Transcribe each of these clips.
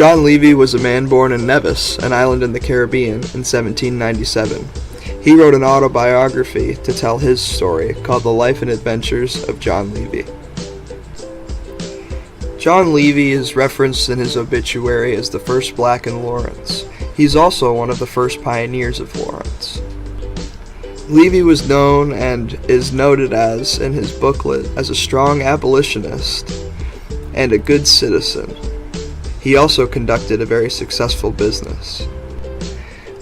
John Levy was a man born in Nevis, an island in the Caribbean, in 1797. He wrote an autobiography to tell his story called The Life and Adventures of John Levy. John Levy is referenced in his obituary as the first black in Lawrence. He's also one of the first pioneers of Lawrence. Levy was known and is noted as, in his booklet, as a strong abolitionist and a good citizen. He also conducted a very successful business.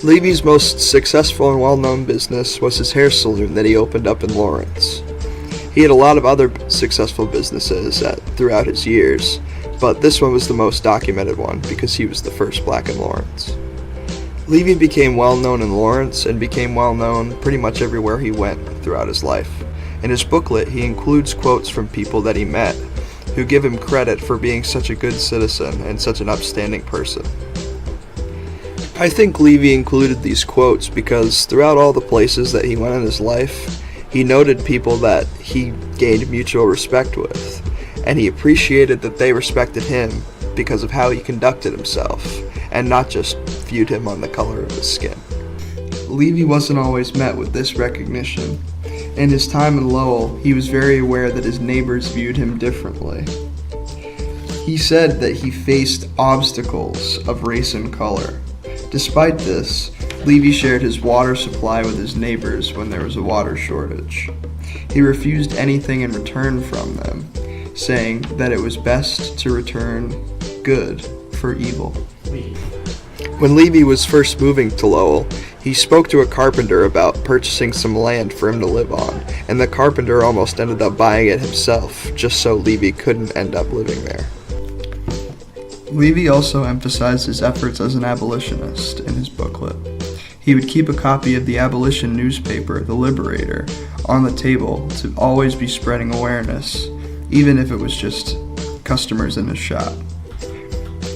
Levy's most successful and well-known business was his hair salon that he opened up in Lawrence. He had a lot of other successful businesses throughout his years, but this one was the most documented one because he was the first black in Lawrence. Levy became well-known in Lawrence and became well-known pretty much everywhere he went throughout his life. In his booklet, he includes quotes from people that he met who give him credit for being such a good citizen and such an upstanding person. I think Levy included these quotes because throughout all the places that he went in his life, he noted people that he gained mutual respect with, and he appreciated that they respected him because of how he conducted himself, and not just viewed him on the color of his skin. Levy wasn't always met with this recognition. In his time in Lowell, he was very aware that his neighbors viewed him differently. He said that he faced obstacles of race and color. Despite this, Levy shared his water supply with his neighbors when there was a water shortage. He refused anything in return from them, saying that it was best to return good for evil. When Levy was first moving to Lowell, he spoke to a carpenter about purchasing some land for him to live on, and the carpenter almost ended up buying it himself, just so Levy couldn't end up living there. Levy also emphasized his efforts as an abolitionist in his booklet. He would keep a copy of the abolition newspaper, The Liberator, on the table to always be spreading awareness, even if it was just customers in his shop.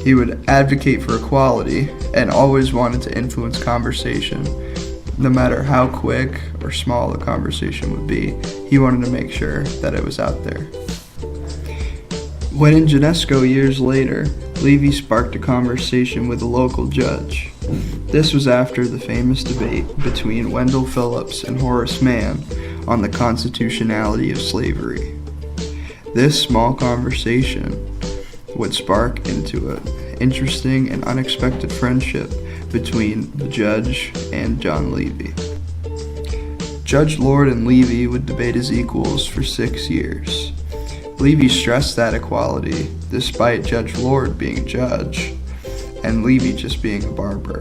He would advocate for equality and always wanted to influence conversation. No matter how quick or small the conversation would be, he wanted to make sure that it was out there. When in Genesco years later, Levy sparked a conversation with a local judge. This was after the famous debate between Wendell Phillips and Horace Mann on the constitutionality of slavery. This small conversation would spark into an interesting and unexpected friendship between the judge and John Levy. Judge Lord and Levy would debate as equals for 6 years. Levy stressed that equality, despite Judge Lord being a judge, and Levy just being a barber.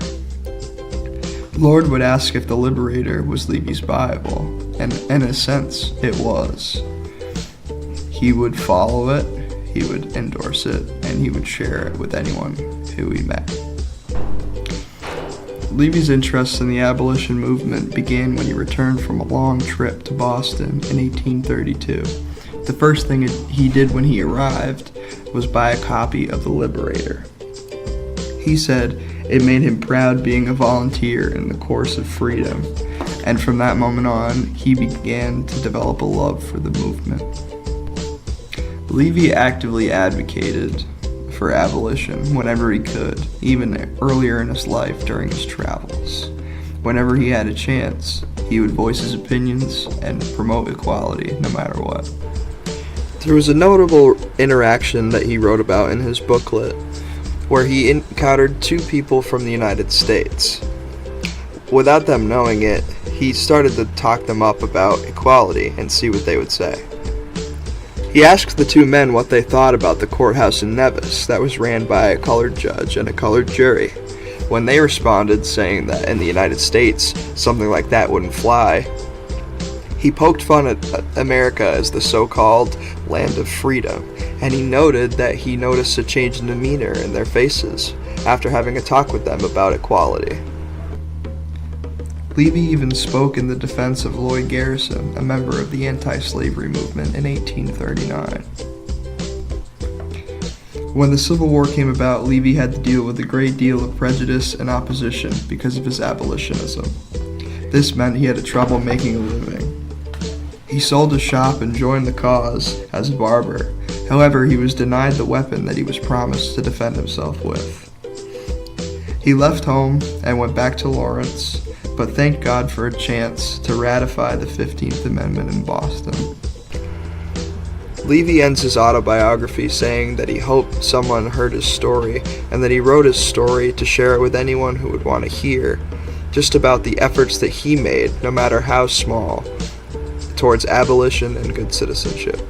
Lord would ask if the Liberator was Levy's Bible, and in a sense, it was. He would follow it, he would endorse it, and he would share it with anyone who he met. Levy's interest in the abolition movement began when he returned from a long trip to Boston in 1832. The first thing he did when he arrived was buy a copy of The Liberator. He said it made him proud being a volunteer in the cause of freedom, and from that moment on, he began to develop a love for the movement. Levy actively advocated for abolition whenever he could, even earlier in his life during his travels. Whenever he had a chance, he would voice his opinions and promote equality no matter what. There was a notable interaction that he wrote about in his booklet where he encountered 2 people from the United States. Without them knowing it, he started to talk them up about equality and see what they would say. He asked the 2 men what they thought about the courthouse in Nevis that was ran by a colored judge and a colored jury. When they responded saying that in the United States something like that wouldn't fly, he poked fun at America as the so-called land of freedom, and he noted that he noticed a change in demeanor in their faces after having a talk with them about equality. Levy even spoke in the defense of Lloyd Garrison, a member of the anti-slavery movement in 1839. When the Civil War came about, Levy had to deal with a great deal of prejudice and opposition because of his abolitionism. This meant he had trouble making a living. He sold his shop and joined the cause as a barber. However, he was denied the weapon that he was promised to defend himself with. He left home and went back to Lawrence, but thanked God for a chance to ratify the 15th Amendment in Boston. Levy ends his autobiography saying that he hoped someone heard his story, and that he wrote his story to share it with anyone who would want to hear, just about the efforts that he made, no matter how small, towards abolition and good citizenship.